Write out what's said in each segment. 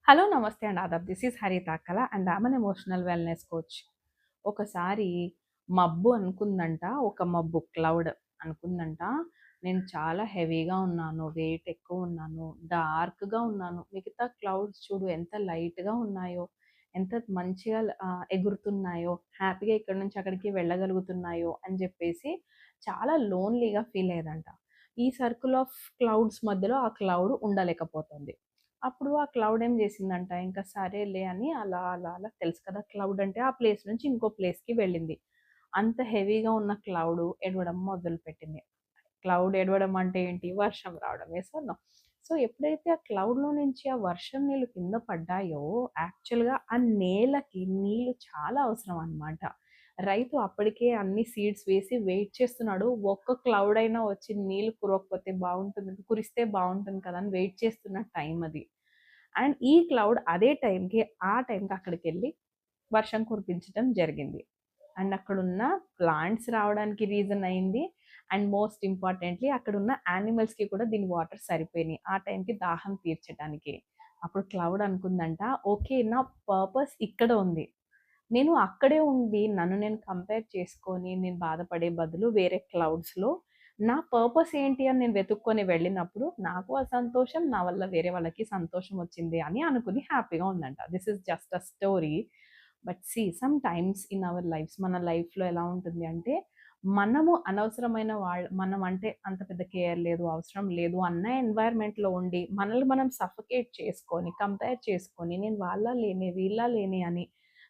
Hello నమస్తే and Aadab. This is హరిత కళ and I'm an emotional wellness coach. ఒకసారి మబ్బు అనుకుందంట, ఒక మబ్బు క్లౌడ్ అనుకుందంట, నేను చాలా హెవీగా ఉన్నాను, వెయిట్ ఎక్కువ ఉన్నాను, డార్క్గా ఉన్నాను, మిగతా క్లౌడ్స్ చూడు ఎంత లైట్గా ఉన్నాయో, ఎంత మంచిగా ఎగురుతున్నాయో, హ్యాపీగా ఇక్కడ నుంచి అక్కడికి వెళ్ళగలుగుతున్నాయో అని చెప్పేసి చాలా లోన్లీగా ఫీల్ అయ్యేదంట. ఈ సర్కిల్ ఆఫ్ క్లౌడ్స్ మధ్యలో ఆ క్లౌడ్ ఉండలేకపోతుంది. అప్పుడు ఆ క్లౌడ్ ఏం చేసిందంట, ఇంకా సరేలే అని అలా అలా అలా తెలుసు కదా క్లౌడ్ అంటే, ఆ ప్లేస్ నుంచి ఇంకో ప్లేస్‌కి వెళ్ళింది. అంత హెవీగా ఉన్న క్లౌడ్ ఏడవడం మొదలుపెట్టింది. క్లౌడ్ ఏడవడం అంటే ఏంటి? వర్షం రావడం. Yes or no? సో, ఎప్పుడైతే ఆ క్లౌడ్‌లో నుంచి ఆ వర్షం నీళ్ళు కింద పడ్డాయో, యాక్చువల్‌గా ఆ నేలకి నీళ్ళు చాలా అవసరం అన్నమాట. రైతు అప్పటికే అన్ని సీడ్స్ వేసి వెయిట్ చేస్తున్నాడు. ఒక్క క్లౌడ్ అయినా వచ్చి నీళ్ళు కురవకపోతే బావుంటుంది, కురిస్తే బావుంటుంది కదా అని వెయిట్ చేస్తున్న టైం అది. అండ్ ఈ క్లౌడ్ అదే టైంకి, ఆ టైంకి అక్కడికెళ్ళి వర్షం కురిపించడం జరిగింది. అండ్ అక్కడున్న ప్లాంట్స్ రావడానికి రీజన్ అయింది. అండ్ మోస్ట్ ఇంపార్టెంట్‌లీ అక్కడున్న యానిమల్స్‌కి కూడా దీని వాటర్ సరిపోయినాయి. ఆ టైంకి దాహం తీర్చటానికి. అప్పుడు క్లౌడ్ అనుకుందంట, ఓకే. నా పర్పస్ ఇక్కడ ఉంది. నేను అక్కడే ఉండి నన్ను నేను కంపేర్ చేసుకొని నేను బాధపడే బదులు వేరే క్లౌడ్స్‌లో నా పర్పస్ ఏంటి అని నేను వెతుక్కొని వెళ్ళినప్పుడు నాకు ఆ సంతోషం, నా వల్ల వేరే వాళ్ళకి సంతోషం వచ్చింది అని అనుకుని హ్యాపీగా ఉందంట. This is just a story. But see sometimes in our lives, మన లైఫ్‌లో ఎలా ఉంటుంది అంటే, మనము అనవసరమైన మనం అంటే అంత పెద్ద కేర్ లేదు, అవసరం లేదు అన్న ఎన్వైర్న్‌మెంట్‌లో ఉండి మనల్ని మనం సఫోకేట్ చేసుకొని, కంపేర్ చేసుకొని నేను వాళ్ళ లేనే, వీళ్ళ లేనే అని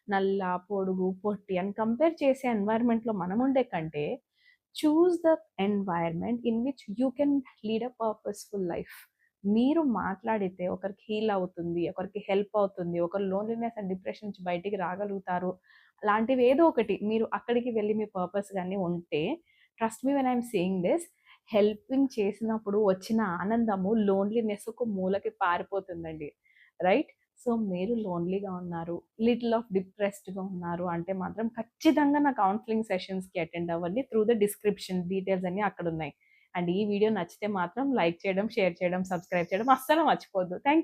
నల్ల, పొడుగు, పొట్టి అని కంపేర్ చేసే ఎన్వైర్న్‌మెంట్‌లో మనం ఉండే కంటే, choose the environment in which you can lead a purposeful life. మీరు మాట్లాడితే ఒకరికి హీల్ అవుతుంది, ఒకరికి హెల్ప్ అవుతుంది, ఒకరు లోన్లీనెస్ అండ్ డిప్రెషన్ నుంచి బయటికి రాగలుగుతారు. అలాంటివి ఏదో ఒకటి మీరు అక్కడికి వెళ్లి మీ పర్పస్ గాని ఉంటే, trust me when I am saying this, helping చేసినప్పుడు వచ్చిన ఆనందము లోన్లీనెస్ ఒక మూలకి పారిపోతుందండి. రైట్? సో, మీరు లోన్లీగా ఉన్నారు, లిటిల్ ఆఫ్ డిప్రెస్డ్‌గా ఉన్నారు అంటే మాత్రం ఖచ్చితంగా నా కౌన్సెలింగ్ సెషన్స్‌కి అటెండ్ అవ్వండి. త్రూ ద డిస్క్రిప్షన్ డీటెయిల్స్ అన్నీ అక్కడున్నాయి. అండ్ ఈ వీడియో నచ్చితే మాత్రం లైక్ చేయడం, షేర్ చేయడం, సబ్స్క్రైబ్ చేయడం అస్సలు మర్చిపోవద్దు. Thank you.